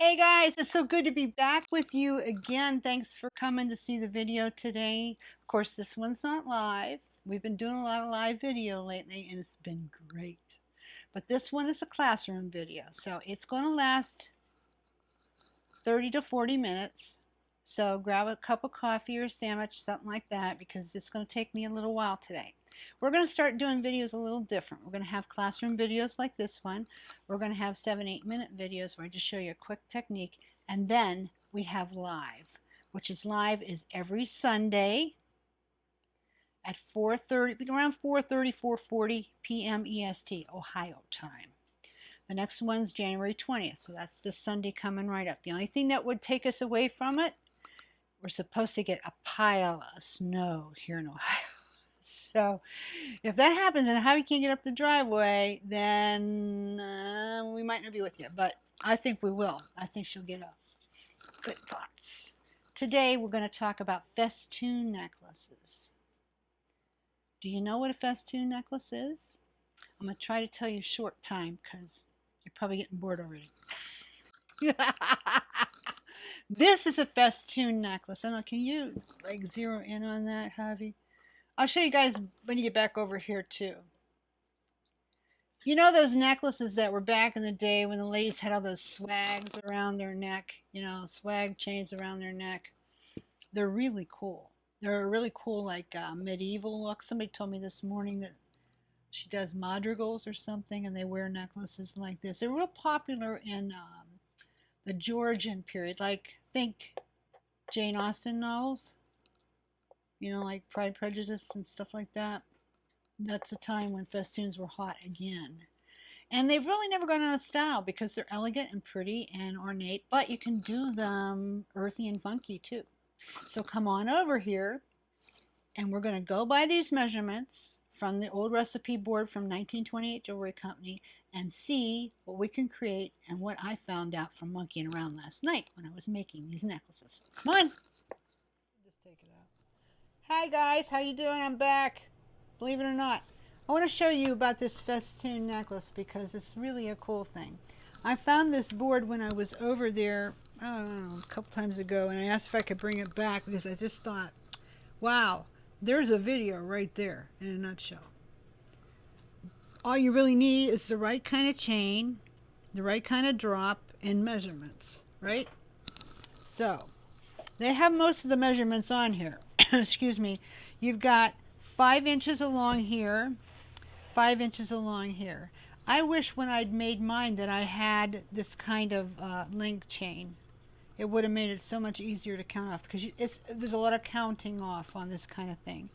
Hey guys, it's so good to be back with you again. Thanks for coming to see the video today. Of course, this one's not live. We've been doing a lot of live video lately and it's been great. But this one is a classroom video, so it's going to last 30 to 40 minutes. So grab a cup of coffee or a sandwich, something like that, because it's going to take me a little while today. We're going to start doing videos a little different. We're going to have classroom videos like this one. We're going to have 7-8 minute videos where I just show you a quick technique. And then we have live, which is live is every Sunday at 4:30, around 4:30, 4:40 p.m. EST, Ohio time. The next one's January 20th, so that's this Sunday coming right up. The only thing that would take us away from it, we're supposed to get a pile of snow here in Ohio. So if that happens and Javi can't get up the driveway, then we might not be with you. But I think we will. I think she'll get up. Good thoughts. Today we're going to talk about festoon necklaces. Do you know what a festoon necklace is? I'm going to try to tell you short time because you're probably getting bored already. This is a festoon necklace. I don't know, can you like zero in on that, Javi? I'll show you guys when you get back over here too. You know those necklaces that were back in the day when the ladies had all those swags around their neck, you know, swag chains around their neck? They're really cool. They're a really cool like medieval look. Somebody told me this morning that she does madrigals or something and they wear necklaces like this. They're real popular in the Georgian period, like think Jane Austen novels, you know, like Pride, Prejudice and stuff like that. That's a time when festoons were hot again. And they've really never gone out of style because they're elegant and pretty and ornate, but you can do them earthy and funky too. So come on over here and we're going to go by these measurements from the old recipe board from 1928 Jewelry Company and see what we can create and what I found out from monkeying around last night when I was making these necklaces. Come on. Just take it out. Hi guys, how you doing? I'm back. Believe it or not. I want to show you about this festoon necklace because it's really a cool thing. I found this board when I was over there, I don't know, a couple times ago, and I asked if I could bring it back because I just thought, wow, there's a video right there in a nutshell. All you really need is the right kind of chain, the right kind of drop, and measurements, right? So, they have most of the measurements on here. Excuse me. You've got 5 inches along here, 5 inches along here. I wish when I'd made mine that I had this kind of link chain. It would have made it so much easier to count off because there's a lot of counting off on this kind of thing.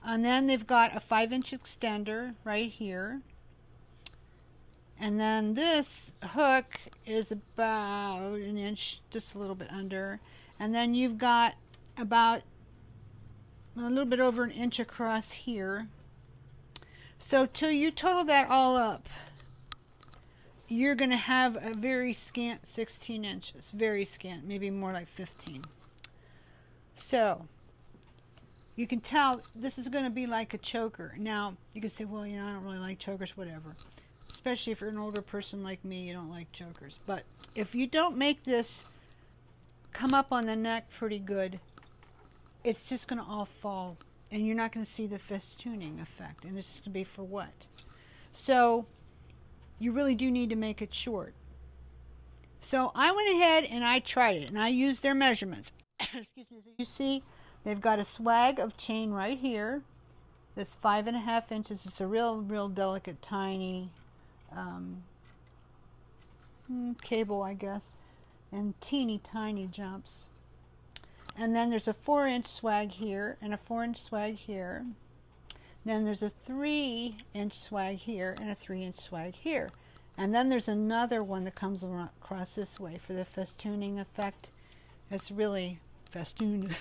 And then they've got a 5-inch extender right here. And then this hook is about an inch, just a little bit under. And then you've got about a little bit over an inch across here. So till you total that all up, you're going to have a very scant 16 inches. Very scant, maybe more like 15. So you can tell this is going to be like a choker. Now, you can say, well, you know, I don't really like chokers, whatever. Especially if you're an older person like me, you don't like chokers. But if you don't make this come up on the neck pretty good, it's just going to all fall. And you're not going to see the festooning effect. And it's just going to be for what? So you really do need to make it short. So I went ahead and I tried it. And I used their measurements. Excuse me. As you see, they've got a swag of chain right here. That's 5.5 inches. It's a real delicate, tiny cable, I guess. And teeny tiny jumps. And then there's a 4-inch swag here and a 4-inch swag here. Then there's a 3-inch swag here and a 3-inch swag here. And then there's another one that comes across this way for the festooning effect. It's really festooned.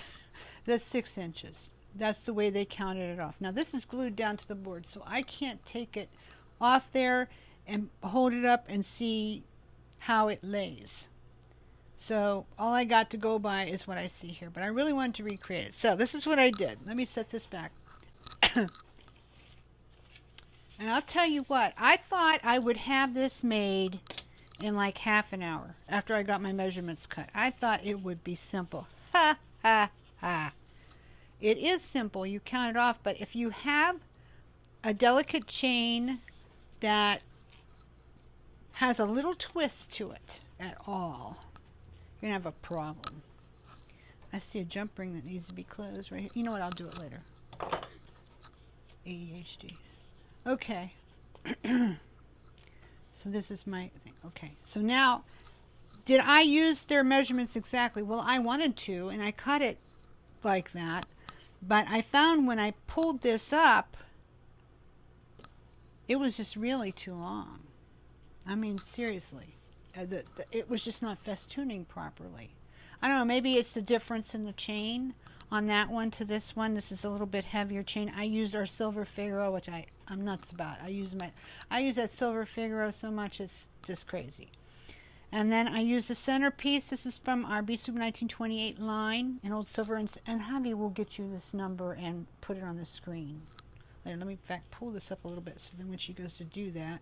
That's 6 inches. That's the way they counted it off. Now this is glued down to the board, so I can't take it off there and hold it up and see how it lays. So all I got to go by is what I see here, but I really wanted to recreate it. So this is what I did. Let me set this back. And I'll tell you what, I thought I would have this made in like half an hour after I got my measurements cut. I thought it would be simple. Ha, ha, ha. It is simple. You count it off, but if you have a delicate chain that has a little twist to it at all, you're going to have a problem. I see a jump ring that needs to be closed right here. You know what? I'll do it later. ADHD. Okay. So this is my thing. Okay. So now, did I use their measurements exactly? Well, I wanted to, and I cut it like that. But I found when I pulled this up, it was just really too long. I mean, seriously. It was just not festooning properly. I don't know, maybe it's the difference in the chain on that one to this one. This is a little bit heavier chain. I used our silver Figaro, which I'm nuts about. I use that silver Figaro so much it's just crazy. And then I use the centerpiece. This is from our Bead 1928 line in old silver. And Javi will get you this number and put it on the screen. Later, let me in fact pull this up a little bit so then when she goes to do that,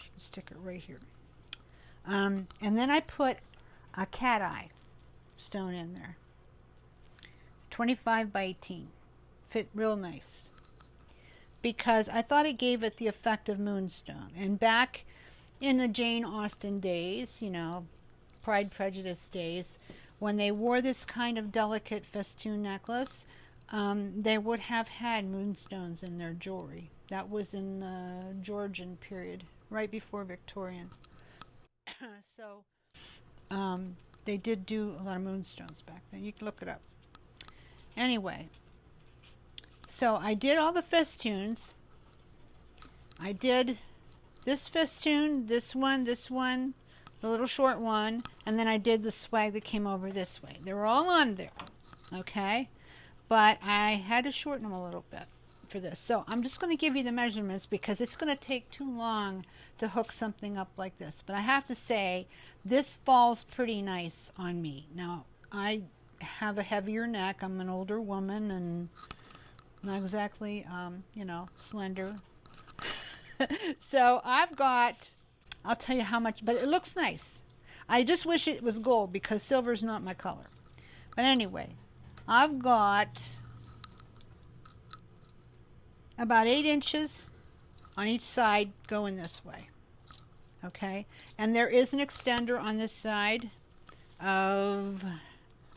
she can stick it right here. And then I put a cat eye stone in there. 25 by 18. Fit real nice. Because I thought it gave it the effect of moonstone. And back in the Jane Austen days, you know, Pride Prejudice days, when they wore this kind of delicate festoon necklace, they would have had moonstones in their jewelry. That was in the Georgian period, right before Victorian. So they did do a lot of moonstones back then. You can look it up. Anyway, so I did all the festoons. I did this festoon, this one, the little short one, and then I did the swag that came over this way. They were all on there, okay? But I had to shorten them a little bit for this. So I'm just going to give you the measurements because it's going to take too long to hook something up like this. But I have to say, this falls pretty nice on me. Now, I have a heavier neck. I'm an older woman and not exactly, you know, slender. So I've got, I'll tell you how much, but it looks nice. I just wish it was gold because silver's not my color. But anyway, I've got about 8 inches on each side going this way. Okay, and there is an extender on this side of,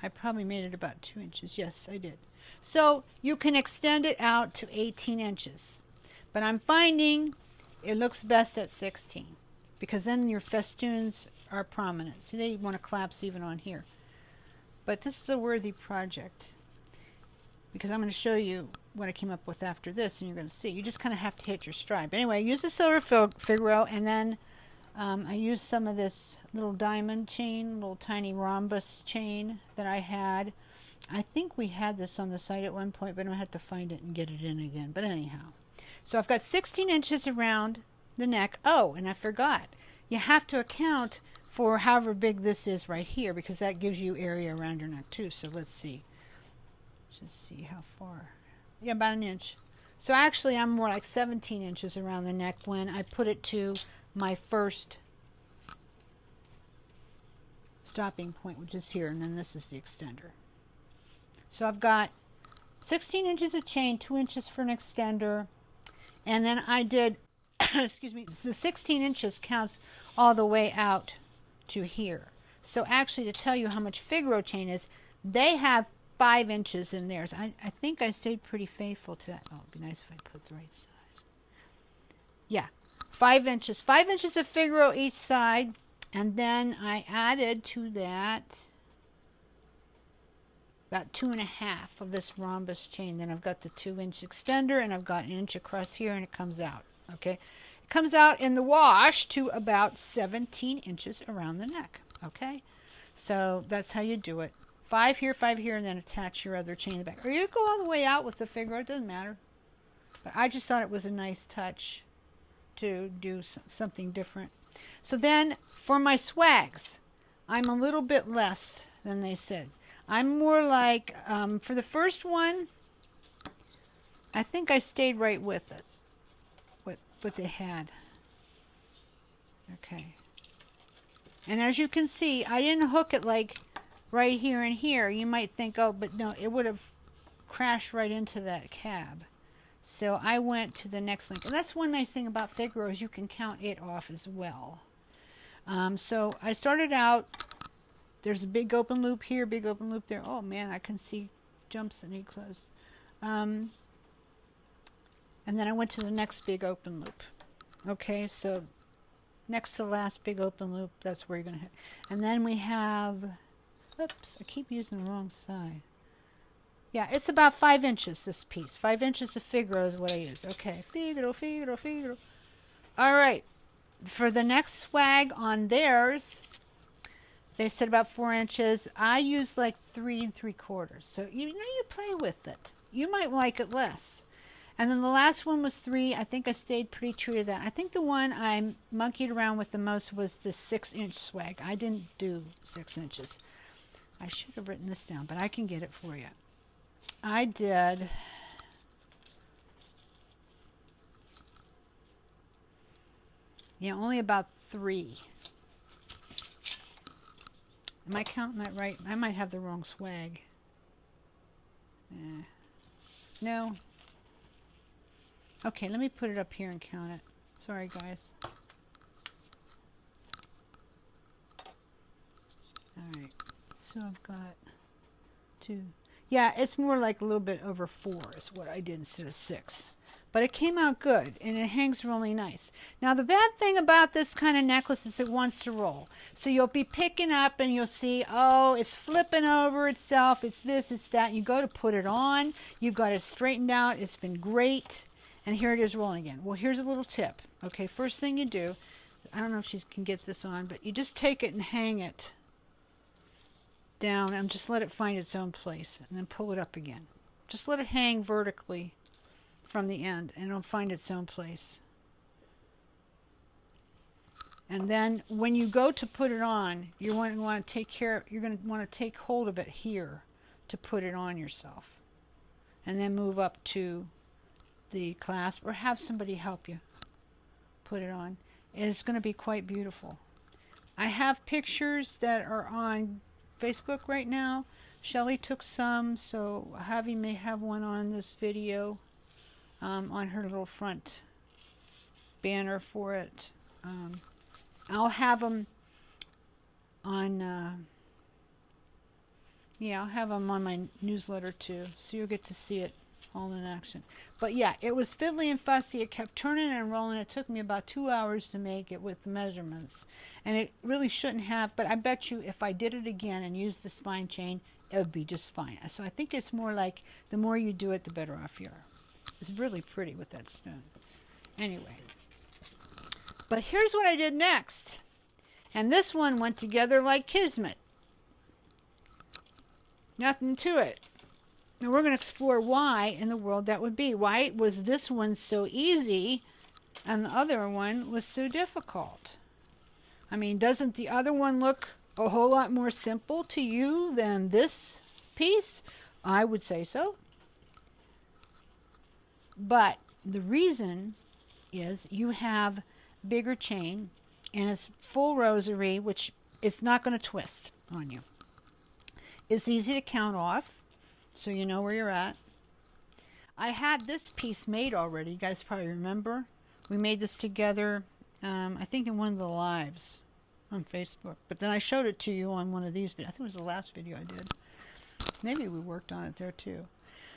I probably made it about 2 inches. Yes, I did. So you can extend it out to 18 inches. But I'm finding it looks best at 16 because then your festoons are prominent. See, they want to collapse even on here. But this is a worthy project because I'm going to show you what I came up with after this and you're going to see. You just kind of have to hit your stride. But anyway, I used the silver Figaro and then I used some of this little diamond chain, little tiny rhombus chain that I had. I think we had this on the site at one point, but I'm going to have to find it and get it in again. But anyhow. So I've got 16 inches around the neck. Oh, and I forgot. You have to account for however big this is right here because that gives you area around your neck too. So let's see. Just see how far. Yeah, about an inch. So actually I'm more like 17 inches around the neck when I put it to my first stopping point, which is here, and then this is the extender. So I've got 16 inches of chain, 2 inches for an extender, and then I did, excuse me, the 16 inches counts all the way out to here. So actually, to tell you how much Figaro chain is, they have 5 inches in theirs. I think I stayed pretty faithful to that. Oh, it'd be nice if I put the right size. Yeah, 5 inches. 5 inches of Figaro each side, and then I added to that about 2.5 of this rhombus chain. Then I've got the 2-inch extender and I've got 1 inch across here and it comes out. Okay, it comes out in the wash to about 17 inches around the neck. Okay, so that's how you do it. 5 here, 5 here, and then attach your other chain in the back. Or you go all the way out with the Figaro, it doesn't matter. But I just thought it was a nice touch to do something different. So then for my swags, I'm a little bit less than they said. I'm more like, for the first one, I think I stayed right with it, what they had. Okay. And as you can see, I didn't hook it like right here and here. You might think, oh, but no, it would have crashed right into that cab. So I went to the next link. And that's one nice thing about Figaro is you can count it off as well. So I started out, there's a big open loop here, big open loop there. Oh man, I can see jumps that need closed. And then I went to the next big open loop. Okay, so next to the last big open loop, that's where you're going to hit. And then we have, oops, I keep using the wrong side. Yeah, it's about 5 inches, this piece. 5 inches of Figaro is what I use. Okay, Figaro, Figaro, Figaro. All right, for the next swag on theirs, they said about 4 inches. I used like 3 3/4. So you play with it. You might like it less. And then the last one was 3. I think I stayed pretty true to that. I think the one I monkeyed around with the most was the 6-inch swag. I didn't do 6 inches. I should have written this down, but I can get it for you. I did only about 3. Am I counting that right? I might have the wrong swag. No. Okay, let me put it up here and count it. Sorry, guys. Alright, so I've got 2. Yeah, it's more like a little bit over 4 is what I did instead of 6. But it came out good, and it hangs really nice. Now, the bad thing about this kind of necklace is it wants to roll. So you'll be picking up, and you'll see, oh, it's flipping over itself. It's this, it's that. You go to put it on. You've got it straightened out. It's been great. And here it is rolling again. Well, here's a little tip. Okay, first thing you do, I don't know if she can get this on, but you just take it and hang it down and just let it find its own place, and then pull it up again. Just let it hang vertically from the end, and it'll find its own place. And then when you go to put it on, you're going to want to take hold of it here to put it on yourself, and then move up to the clasp, or have somebody help you put it on. It's going to be quite beautiful. I have pictures that are on Facebook right now. Shelly took some, so Javi may have one on this video, on her little front banner for it. I'll have them on, yeah, I'll have them on my newsletter too, so you'll get to see it all in action. But yeah, it was fiddly and fussy. It kept turning and rolling. It took me about 2 hours to make it with the measurements, and it really shouldn't have, but I bet you if I did it again and used the spine chain, it would be just fine. So I think it's more like the more you do it, the better off you are. It's really pretty with that stone. Anyway, but here's what I did next, and this one went together like kismet. Nothing to it. And we're going to explore why in the world that would be. Why was this one so easy and the other one was so difficult? I mean, doesn't the other one look a whole lot more simple to you than this piece? I would say so. But the reason is you have bigger chain, and it's full rosary, which is not going to twist on you. It's easy to count off, so you know where you're at. I had this piece made already. You guys probably remember. We made this together, I think in one of the lives on Facebook. But then I showed it to you on one of these videos. I think it was the last video I did. Maybe we worked on it there too.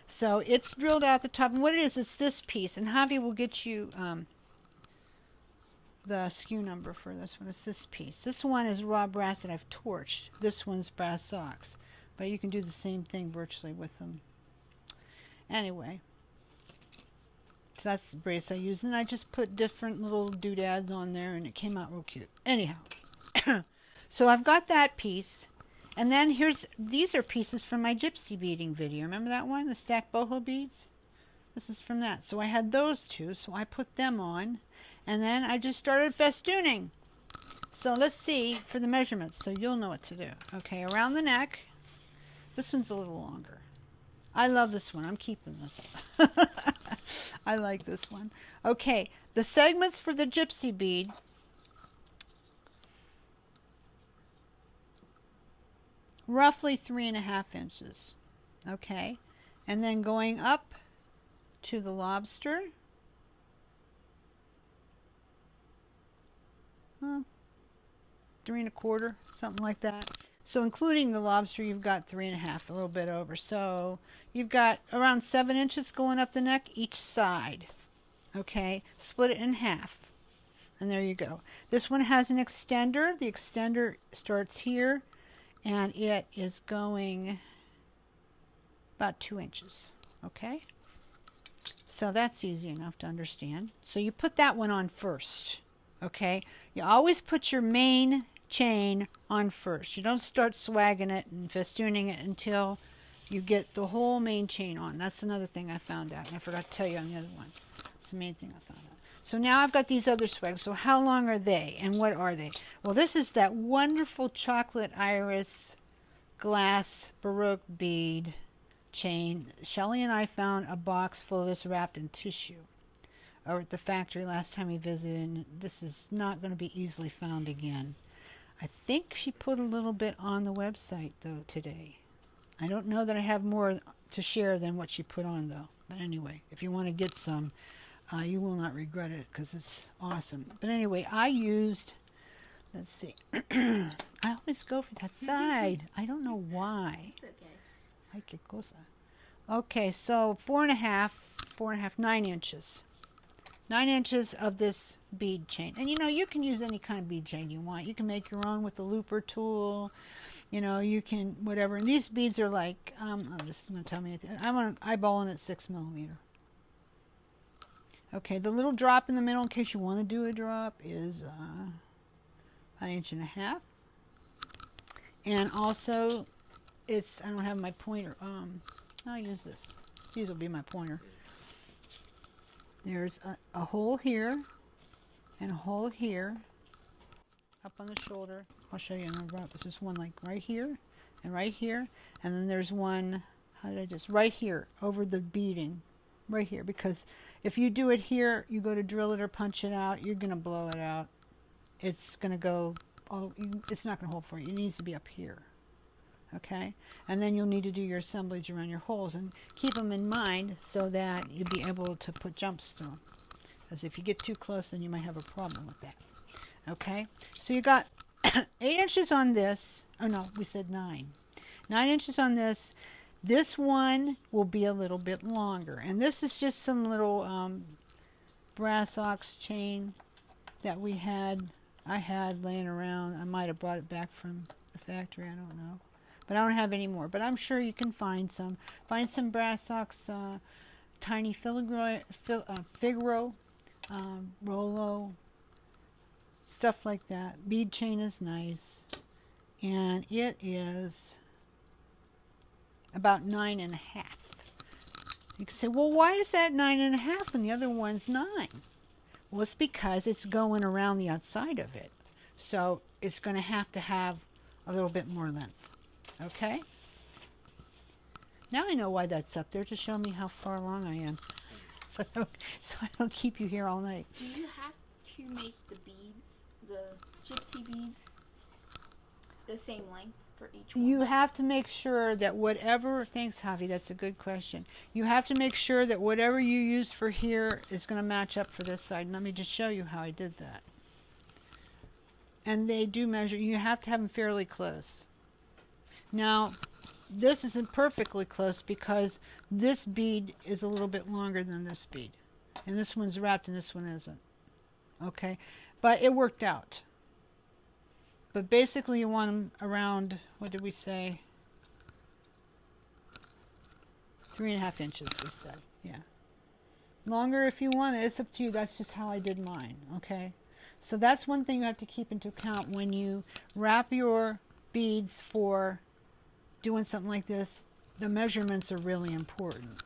So it's drilled out the top. And what it is, it's this piece. And Javi will get you the SKU number for this one. It's this piece. This one is raw brass that I've torched. This one's brass socks. But you can do the same thing virtually with them. Anyway, so that's the brace I used. And I just put different little doodads on there, and it came out real cute. Anyhow, so I've got that piece. And then these are pieces from my gypsy beading video. Remember that one, the stacked boho beads? This is from that. So I had those two, so I put them on. And then I just started festooning. So let's see for the measurements, so you'll know what to do. Okay, around the neck. This one's a little longer. I love this one. I'm keeping this. I like this one. Okay, the segments for the gypsy bead roughly 3.5 inches. Okay, and then going up to the lobster, 3.25, something like that. So including the lobster, you've got 3.5, a little bit over. So you've got around 7 inches going up the neck each side. Okay, split it in half. And there you go. This one has an extender. The extender starts here, and it is going about 2 inches. Okay, so that's easy enough to understand. So you put that one on first. Okay, you always put your main chain on first. You don't start swagging it and festooning it until you get the whole main chain on. That's another thing I found out, and I forgot to tell you on the other one. It's the main thing I found out. So now I've got these other swags. So how long are they, and what are they? Well, this is that wonderful chocolate iris glass Baroque bead chain. Shelly and I found a box full of this wrapped in tissue over at the factory last time we visited, and this is not going to be easily found again. I think she put a little bit on the website though today. I don't know that I have more to share than what she put on though. But anyway, if you want to get some, you will not regret it because it's awesome. But anyway, I used, let's see, I always go for that side. I don't know why. It's okay. Ay, qué cosa. Okay, so 4.5, 9 inches. 9 inches of this bead chain. And you know, you can use any kind of bead chain you want. You can make your own with the looper tool. You know, you can, whatever. And these beads are like, oh, this is going to tell me, I'm eyeballing at 6mm. Okay, the little drop in the middle, in case you want to do a drop, is 1.5 inches. And also, it's, I don't have my pointer. I'll use this. These will be my pointer. There's a hole here and a hole here up on the shoulder. I'll show you another drop. There's one like right here and right here, and then there's one, how did I just, right here over the beading, right here, because if you do it here, you go to drill it or punch it out, you're going to blow it out. It's going to go, it's not going to hold for you. It needs to be up here. Okay, and then you'll need to do your assemblage around your holes and keep them in mind so that you'll be able to put jumps to them. Because if you get too close, then you might have a problem with that. Okay, so you got 8 inches on this. Oh no, we said 9. 9 inches on this. This one will be a little bit longer, and this is just some little brass ox chain that I had laying around. I might have brought it back from the factory. I don't know. But I don't have any more. But I'm sure you can find some. Find some brass ox, tiny Figaro, Rollo, stuff like that. Bead chain is nice. And it is about 9.5. You can say, well, why is that 9.5 and the other one's 9? Well, it's because it's going around the outside of it. So it's going to have a little bit more length. Okay, now I know why that's up there, to show me how far along I am, so I don't keep you here all night. Do you have to make the beads, the gypsy beads, the same length for each one? You have to make sure that whatever, thanks Javi, that's a good question. You have to make sure that whatever you use for here is going to match up for this side. And let me just show you how I did that. And they do measure, you have to have them fairly close. Now, this isn't perfectly close because this bead is a little bit longer than this bead. And this one's wrapped and this one isn't. Okay? But it worked out. But basically you want them around, what did we say? 3.5 inches, we said. Yeah. Longer if you want it. It's up to you. That's just how I did mine. Okay? So that's one thing you have to keep into account when you wrap your beads for doing something like this. The measurements are really important.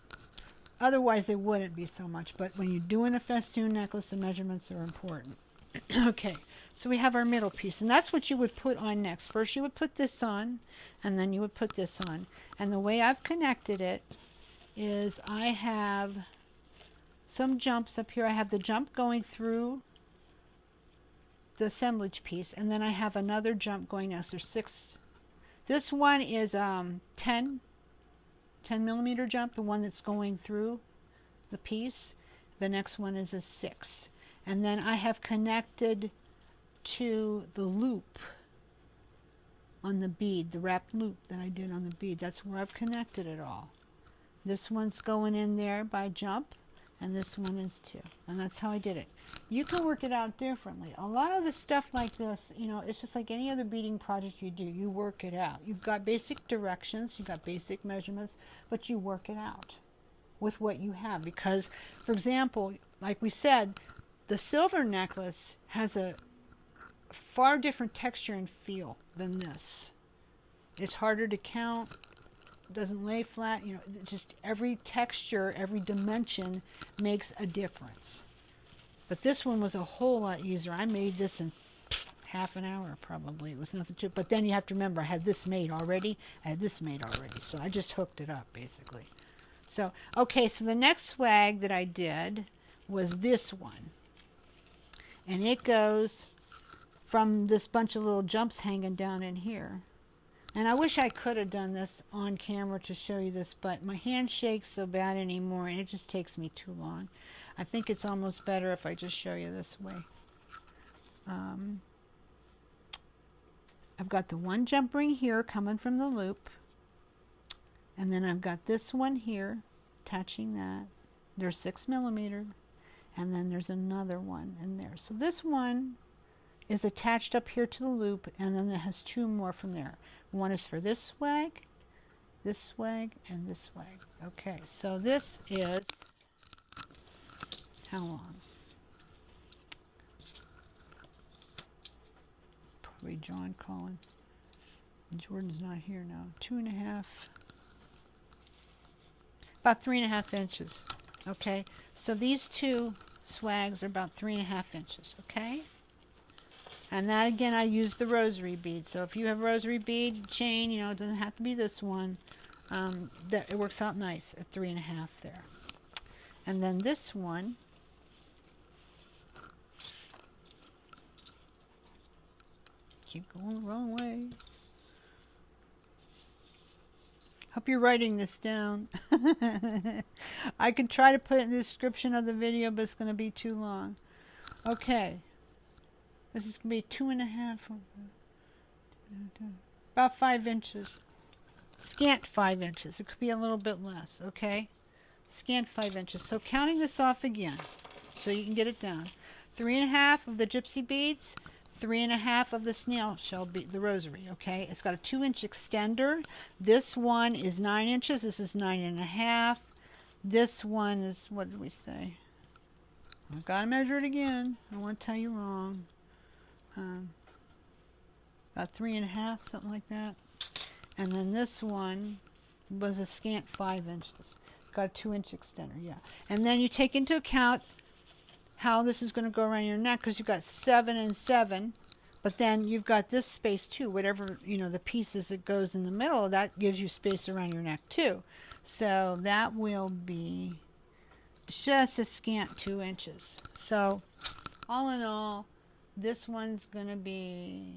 Otherwise they wouldn't be so much, but when you're doing a festoon necklace, the measurements are important. Okay, so we have our middle piece, and that's what you would put on next. First you would put this on, and then you would put this on. And the way I've connected it is I have some jumps up here. I have the jump going through the assemblage piece, and then I have another jump going now. So there's This one is 10 millimeter jump, the one that's going through the piece. The next one is a 6. And then I have connected to the loop on the bead, the wrapped loop that I did on the bead. That's where I've connected it all. This one's going in there by jump, and this one is 2. And that's how I did it. You can work it out differently. A lot of the stuff like this, you know, it's just like any other beading project you do. You work it out. You've got basic directions, you've got basic measurements, but you work it out with what you have. Because, for example, like we said, the silver necklace has a far different texture and feel than this. It's harder to count, doesn't lay flat, you know, just every texture, every dimension makes a difference. But this one was a whole lot easier. I made this in half an hour probably. It was nothing to, but then you have to remember I had this made already. So I just hooked it up basically. So, okay, so the next swag that I did was this one. And it goes from this bunch of little jumps hanging down in here. And I wish I could have done this on camera to show you this, but my hand shakes so bad anymore and it just takes me too long. I think it's almost better if I just show you this way. I've got the one jump ring here coming from the loop. And then I've got this one here, attaching that. They're 6 millimeter. And then there's another one in there. So this one is attached up here to the loop, and then it has 2 more from there. One is for this swag, and this swag. Okay, so this is how long? Probably John calling. Jordan's not here now. 2.5, about 3.5 inches. Okay, so these 2 swags are about 3.5 inches. Okay. And that, again, I use the rosary bead. So if you have rosary bead chain, you know, it doesn't have to be this one. That it works out nice at 3.5 there. And then this one, keep going the wrong way. Hope you're writing this down. I could try to put it in the description of the video, but it's going to be too long. Okay. This is going to be 2.5, about 5 inches. Scant 5 inches. It could be a little bit less, okay? Scant 5 inches. So counting this off again, so you can get it down. 3.5 of the gypsy beads, 3.5 of the snail shell bead, the rosary, okay? It's got a 2-inch extender. This one is 9 inches. This is 9.5. This one is, what did we say? I've got to measure it again. I don't want to tell you wrong. About 3.5, something like that. And then this one was a scant 5 inches. Got a 2-inch extender, yeah. And then you take into account how this is going to go around your neck, because you've got 7 and 7, but then you've got this space too. Whatever, you know, the pieces that goes in the middle, that gives you space around your neck too. So that will be just a scant 2 inches. So all in all, this one's going to be,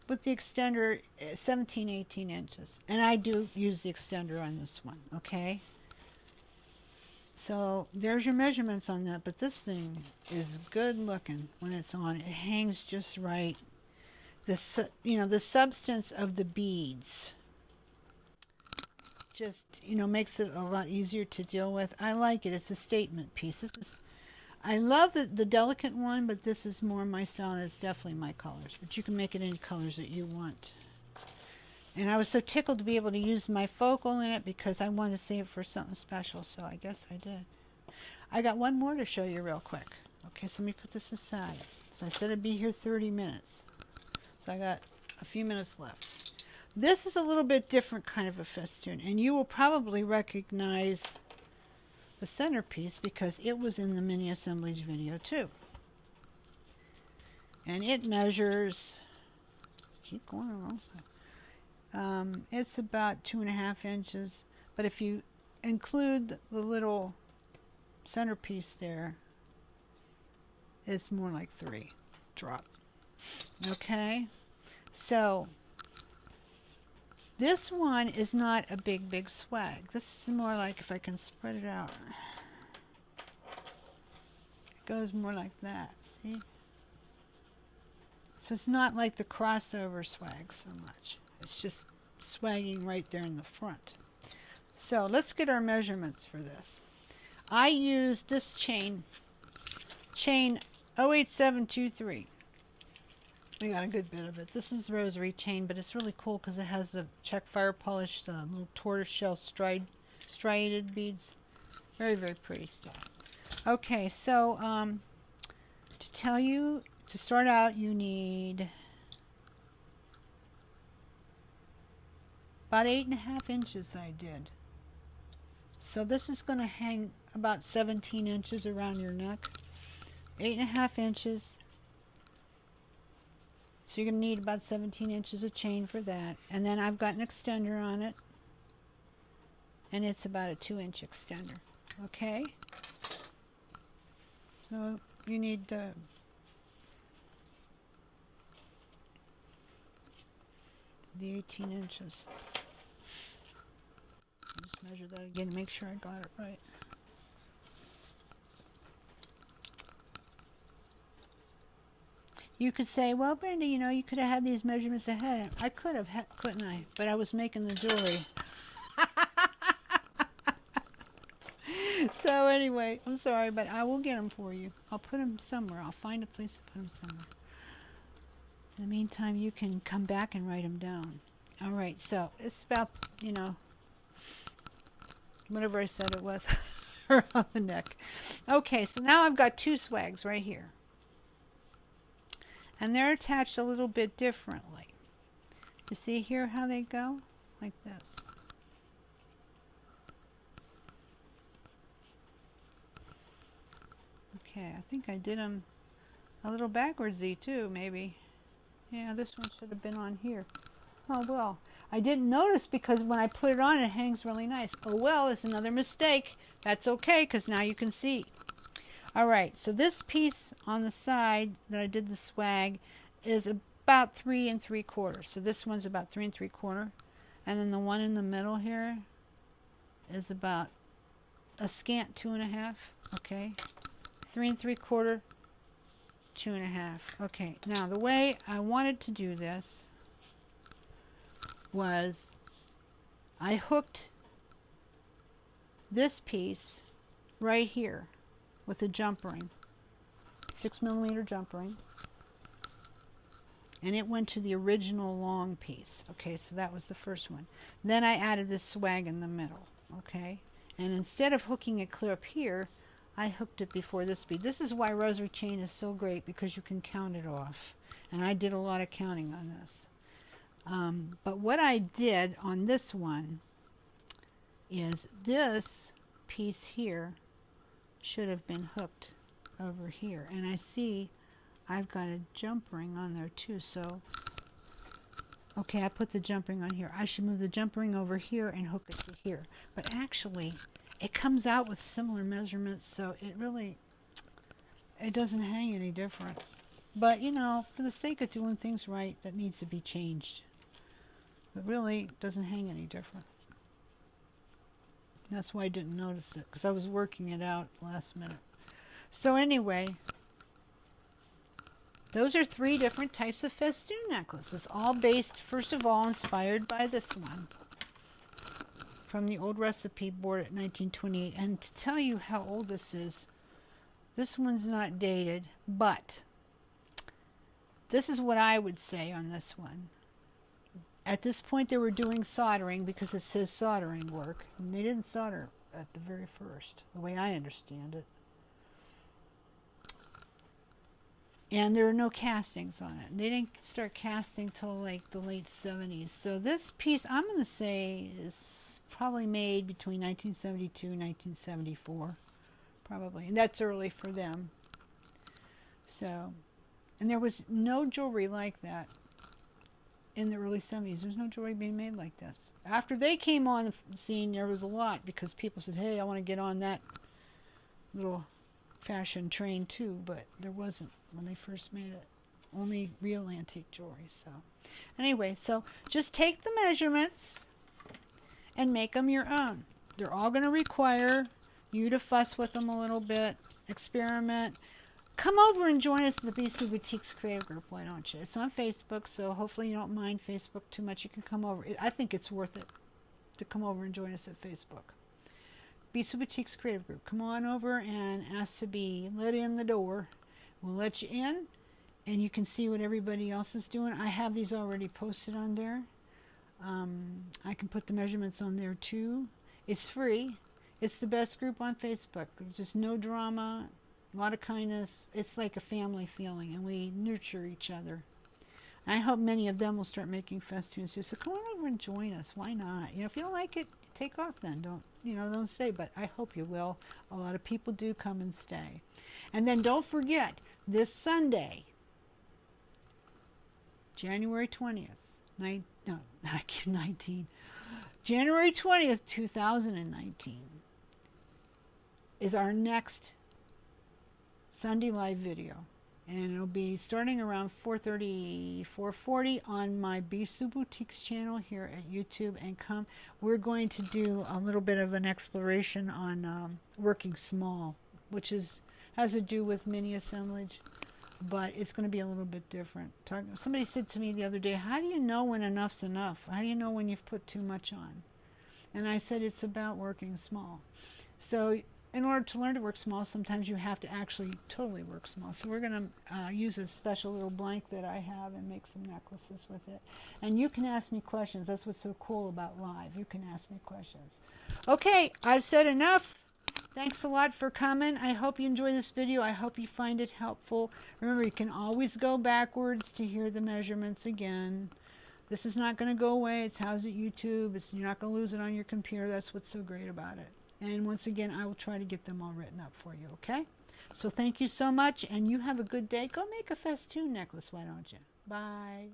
with the extender, 17, 18 inches. And I do use the extender on this one, okay? So there's your measurements on that. But this thing is good looking when it's on. It hangs just right. You know, the substance of the beads just, you know, makes it a lot easier to deal with. I like it. It's a statement piece. This is, I love the delicate one, but this is more my style, and it's definitely my colors. But you can make it any colors that you want. And I was so tickled to be able to use my focal in it because I wanted to save it for something special, so I guess I did. I got one more to show you real quick. Okay, so let me put this aside. So I said I'd be here 30 minutes. So I got a few minutes left. This is a little bit different kind of a festoon, and you will probably recognize the centerpiece because it was in the mini assemblage video too. And it measures, keep going on the wrong side. It's about 2.5 inches, but if you include the little centerpiece there, it's more like 3 drop. Okay, So this one is not a big swag. This is more like, if I can spread it out, it goes more like that, see? So it's not like the crossover swag so much. It's just swagging right there in the front. So let's get our measurements for this. I used this chain 08723. We got a good bit of it. This is rosary chain, but it's really cool because it has the check fire polished little tortoiseshell striated beads. Very pretty stuff. Okay, so to tell you, to start out, you need about 8.5 inches. I did. So this is going to hang about 17 inches around your neck. 8.5 inches. So you're going to need about 17 inches of chain for that. And then I've got an extender on it. And it's about a 2-inch extender. Okay? So you need the the 18 inches. Just measure that again, make sure I got it right. You could say, well, Brenda, you know, you could have had these measurements ahead. I could have, couldn't I? But I was making the jewelry. So anyway, I'm sorry, but I will get them for you. I'll put them somewhere. I'll find a place to put them somewhere. In the meantime, you can come back and write them down. All right, so it's about, you know, whatever I said it was around the neck. Okay, so now I've got 2 swags right here. And they're attached a little bit differently. You see here how they go? Like this. Okay, I think I did them a little backwardsy too, maybe. Yeah, this one should have been on here. Oh well, I didn't notice because when I put it on, it hangs really nice. Oh well, it's another mistake. That's okay, because now you can see. All right, so this piece on the side that I did the swag is about 3 3/4. So this one's about 3 3/4, and then the one in the middle here is about a scant 2.5. Okay, 3 3/4, 2.5. Okay, now the way I wanted to do this was I hooked this piece right here with a jump ring, 6mm jump ring, and it went to the original long piece. Okay, so that was the first one. Then I added this swag in the middle. Okay, and instead of hooking it clear up here, I hooked it before this bead. This is why rosary chain is so great, because you can count it off, and I did a lot of counting on this. But what I did on this one is this piece here should have been hooked over here, and I see I've got a jump ring on there too. So okay, I put the jump ring on here. I should move the jump ring over here and hook it to here, but actually it comes out with similar measurements, so it doesn't hang any different. But you know, for the sake of doing things right, that needs to be changed. But really, it doesn't hang any different. That's why I didn't notice it, because I was working it out last minute. So anyway, those are 3 different types of festoon necklaces, all based, first of all, inspired by this one from the old recipe board at 1928. And to tell you how old this one's not dated, but this is what I would say on this one. At this point, they were doing soldering because it says soldering work. And they didn't solder at the very first, the way I understand it. And there are no castings on it. They didn't start casting till like the late 70s. So this piece, I'm going to say, is probably made between 1972 and 1974. Probably. And that's early for them. So, and there was no jewelry like that in the early 70s. There's no jewelry being made like this. After they came on the scene, there was a lot, because people said, hey, I want to get on that little fashion train too, but there wasn't when they first made it. only real antique jewelry. So anyway, so just take the measurements and make them your own. They're all going to require you to fuss with them a little bit, experiment. Come over and join us in the BC Boutiques Creative Group, why don't you? It's on Facebook, so hopefully you don't mind Facebook too much. You can come over. I think it's worth it to come over and join us at Facebook. BC Boutiques Creative Group. Come on over and ask to be let in the door. We'll let you in, and you can see what everybody else is doing. I have these already posted on there. I can put the measurements on there too. It's free. It's the best group on Facebook. Just no drama, a lot of kindness. It's like a family feeling, and we nurture each other. I hope many of them will start making festoons too. So come on over and join us. Why not? You know, if you don't like it, take off then. Don't stay. But I hope you will. A lot of people do come and stay. And then don't forget, this Sunday, January 20th, January 20th, 2019 is our next Sunday live video. And it'll be starting around 4:30, 4:40 on my BC Boutiques channel here at YouTube. And we're going to do a little bit of an exploration on working small, which has to do with mini assemblage, but it's going to be a little bit different. Somebody said to me the other day, how do you know when enough's enough? How do you know when you've put too much on? And I said it's about working small. So in order to learn to work small, sometimes you have to actually totally work small. So we're going to use a special little blank that I have and make some necklaces with it. And you can ask me questions. That's what's so cool about live. You can ask me questions. Okay, I've said enough. Thanks a lot for coming. I hope you enjoy this video. I hope you find it helpful. Remember, you can always go backwards to hear the measurements again. This is not going to go away. It's housed at YouTube. You're not going to lose it on your computer. That's what's so great about it. And once again, I will try to get them all written up for you, okay? So thank you so much, and you have a good day. Go make a festoon necklace, why don't you? Bye.